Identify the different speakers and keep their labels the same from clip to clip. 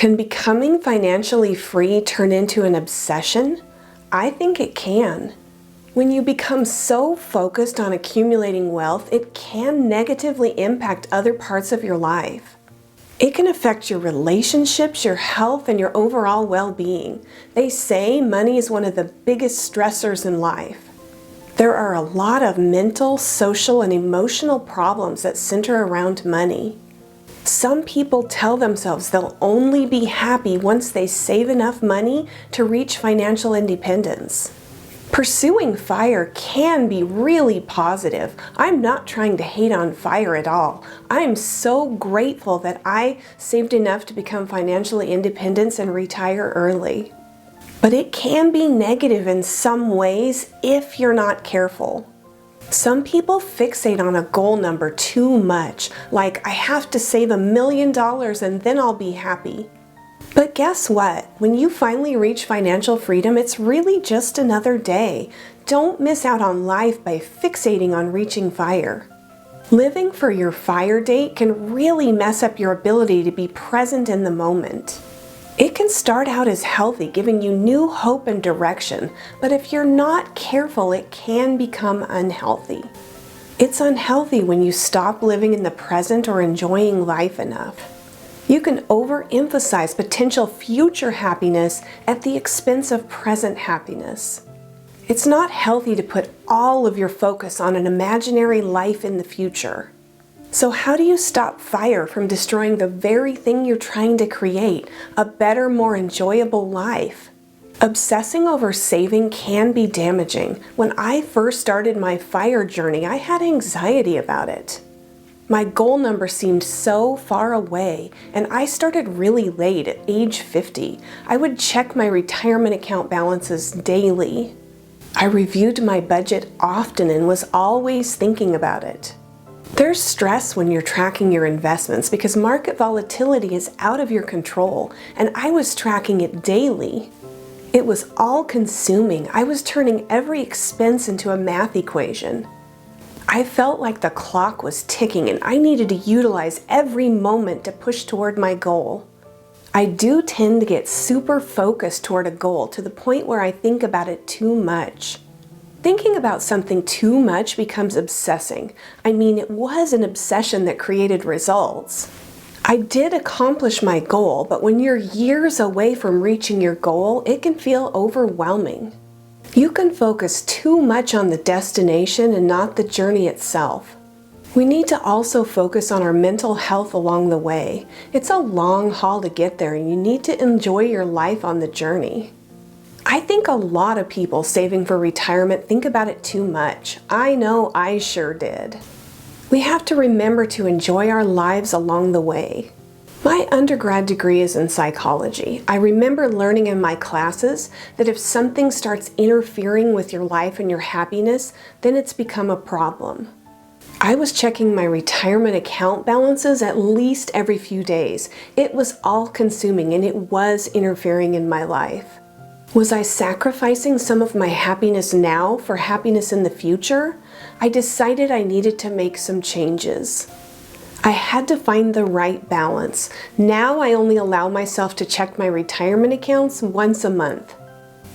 Speaker 1: Can becoming financially free turn into an obsession? I think it can. When you become so focused on accumulating wealth, it can negatively impact other parts of your life. It can affect your relationships, your health, and your overall well-being. They say money is one of the biggest stressors in life. There are a lot of mental, social, and emotional problems that center around money. Some people tell themselves they'll only be happy once they save enough money to reach financial independence. Pursuing FIRE can be really positive. I'm not trying to hate on FIRE at all. I'm so grateful that I saved enough to become financially independent and retire early. But it can be negative in some ways if you're not careful. Some people fixate on a goal number too much, like I have to save $1 million and then I'll be happy. But guess what? When you finally reach financial freedom, it's really just another day. Don't miss out on life by fixating on reaching FIRE. Living for your FIRE date can really mess up your ability to be present in the moment. It can start out as healthy, giving you new hope and direction, but if you're not careful, it can become unhealthy. It's unhealthy when you stop living in the present or enjoying life enough. You can overemphasize potential future happiness at the expense of present happiness. It's not healthy to put all of your focus on an imaginary life in the future. So how do you stop FIRE from destroying the very thing you're trying to create, a better, more enjoyable life? Obsessing over saving can be damaging. When I first started my FIRE journey, I had anxiety about it. My goal number seemed so far away, and I started really late at age 50. I would check my retirement account balances daily. I reviewed my budget often and was always thinking about it. There's stress when you're tracking your investments because market volatility is out of your control, and I was tracking it daily. It was all-consuming. I was turning every expense into a math equation. I felt like the clock was ticking and I needed to utilize every moment to push toward my goal. I do tend to get super focused toward a goal to the point where I think about it too much. Thinking about something too much becomes obsessing. I mean, it was an obsession that created results. I did accomplish my goal, but when you're years away from reaching your goal, it can feel overwhelming. You can focus too much on the destination and not the journey itself. We need to also focus on our mental health along the way. It's a long haul to get there, and you need to enjoy your life on the journey. I think a lot of people saving for retirement think about it too much. I know I sure did. We have to remember to enjoy our lives along the way. My undergrad degree is in psychology. I remember learning in my classes that if something starts interfering with your life and your happiness, then it's become a problem. I was checking my retirement account balances at least every few days. It was all-consuming and it was interfering in my life. Was I sacrificing some of my happiness now for happiness in the future? I decided I needed to make some changes. I had to find the right balance. Now I only allow myself to check my retirement accounts once a month.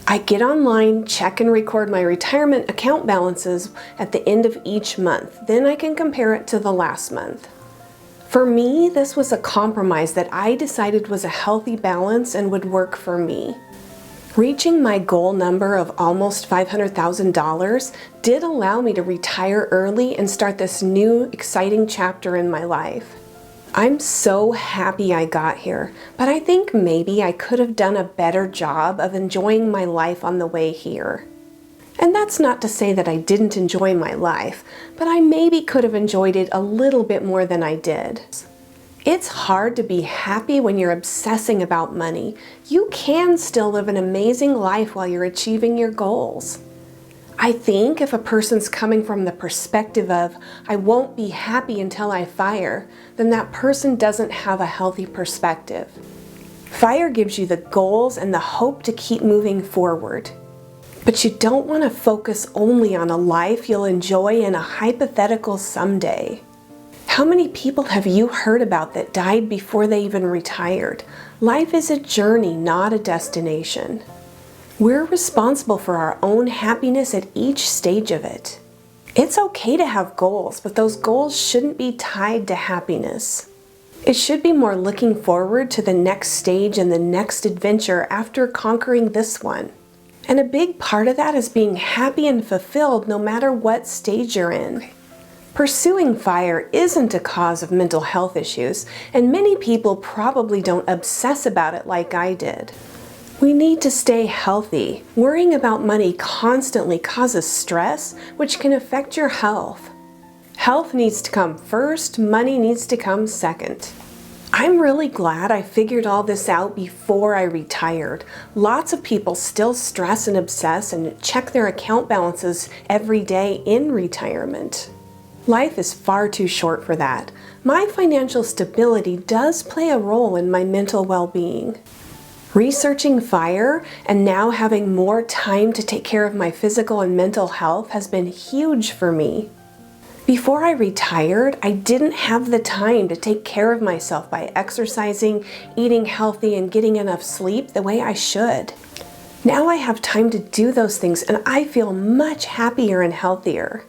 Speaker 1: I get online, check and record my retirement account balances at the end of each month. Then I can compare it to the last month. For me, this was a compromise that I decided was a healthy balance and would work for me. Reaching my goal number of almost $500,000 did allow me to retire early and start this new, exciting chapter in my life. I'm so happy I got here, but I think maybe I could have done a better job of enjoying my life on the way here. And that's not to say that I didn't enjoy my life, but I maybe could have enjoyed it a little bit more than I did. It's hard to be happy when you're obsessing about money. You can still live an amazing life while you're achieving your goals. I think if a person's coming from the perspective of, I won't be happy until I FIRE, then that person doesn't have a healthy perspective. FIRE gives you the goals and the hope to keep moving forward. But you don't want to focus only on a life you'll enjoy in a hypothetical someday. How many people have you heard about that died before they even retired? Life is a journey, not a destination. We're responsible for our own happiness at each stage of it. It's okay to have goals, but those goals shouldn't be tied to happiness. It should be more looking forward to the next stage and the next adventure after conquering this one. And a big part of that is being happy and fulfilled no matter what stage you're in. Pursuing fire isn't a cause of mental health issues, and many people probably don't obsess about it like I did. We need to stay healthy. Worrying about money constantly causes stress, which can affect your health. Health needs to come first, money needs to come second. I'm really glad I figured all this out before I retired. Lots of people still stress and obsess and check their account balances every day in retirement. Life is far too short for that. My financial stability does play a role in my mental well-being. Researching fire and now having more time to take care of my physical and mental health has been huge for me. Before I retired, I didn't have the time to take care of myself by exercising, eating healthy, and getting enough sleep the way I should. Now I have time to do those things and I feel much happier and healthier.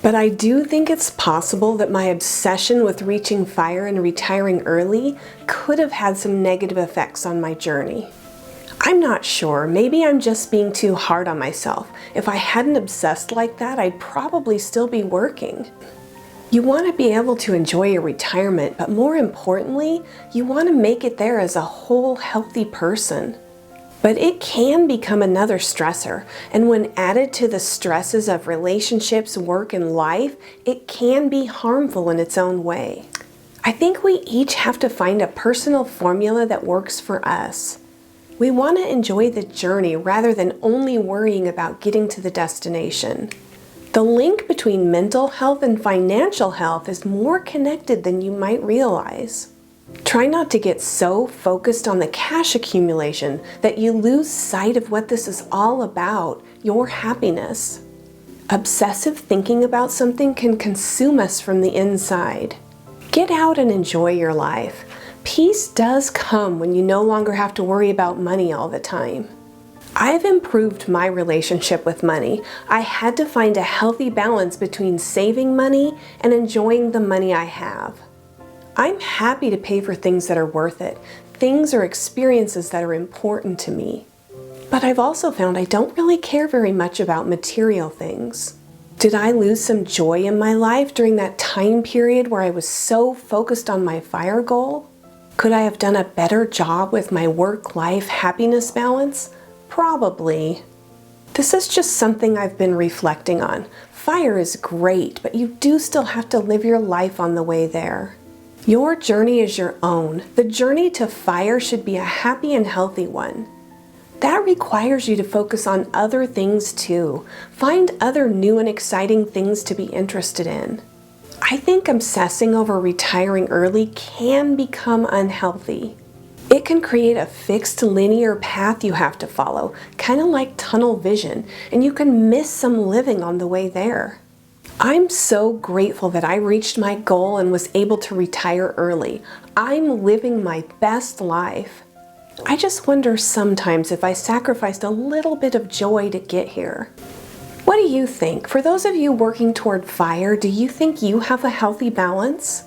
Speaker 1: But I do think it's possible that my obsession with reaching fire and retiring early could have had some negative effects on my journey. I'm not sure, maybe I'm just being too hard on myself. If I hadn't obsessed like that, I'd probably still be working. You want to be able to enjoy your retirement, but more importantly, you want to make it there as a whole healthy person. But it can become another stressor, and when added to the stresses of relationships, work, and life, it can be harmful in its own way. I think we each have to find a personal formula that works for us. We want to enjoy the journey rather than only worrying about getting to the destination. The link between mental health and financial health is more connected than you might realize. Try not to get so focused on the cash accumulation that you lose sight of what this is all about, your happiness. Obsessive thinking about something can consume us from the inside. Get out and enjoy your life. Peace does come when you no longer have to worry about money all the time. I've improved my relationship with money. I had to find a healthy balance between saving money and enjoying the money I have. I'm happy to pay for things that are worth it, things or experiences that are important to me. But I've also found I don't really care very much about material things. Did I lose some joy in my life during that time period where I was so focused on my fire goal? Could I have done a better job with my work-life happiness balance? Probably. This is just something I've been reflecting on. Fire is great, but you do still have to live your life on the way there. Your journey is your own. The journey to fire should be a happy and healthy one. That requires you to focus on other things too. Find other new and exciting things to be interested in. I think obsessing over retiring early can become unhealthy. It can create a fixed linear path you have to follow, kind of like tunnel vision, and you can miss some living on the way there. I'm so grateful that I reached my goal and was able to retire early. I'm living my best life. I just wonder sometimes if I sacrificed a little bit of joy to get here. What do you think? For those of you working toward fire, do you think you have a healthy balance?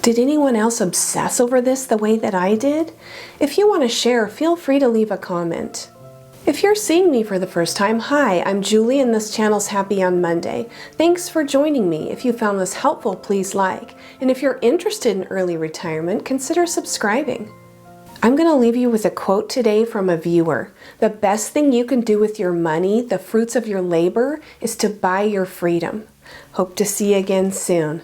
Speaker 1: Did anyone else obsess over this the way that I did? If you want to share, feel free to leave a comment. If you're seeing me for the first time, hi, I'm Julie and this channel's Happy on Monday. Thanks for joining me. If you found this helpful, please like. And if you're interested in early retirement, consider subscribing. I'm going to leave you with a quote today from a viewer. The best thing you can do with your money, the fruits of your labor, is to buy your freedom. Hope to see you again soon.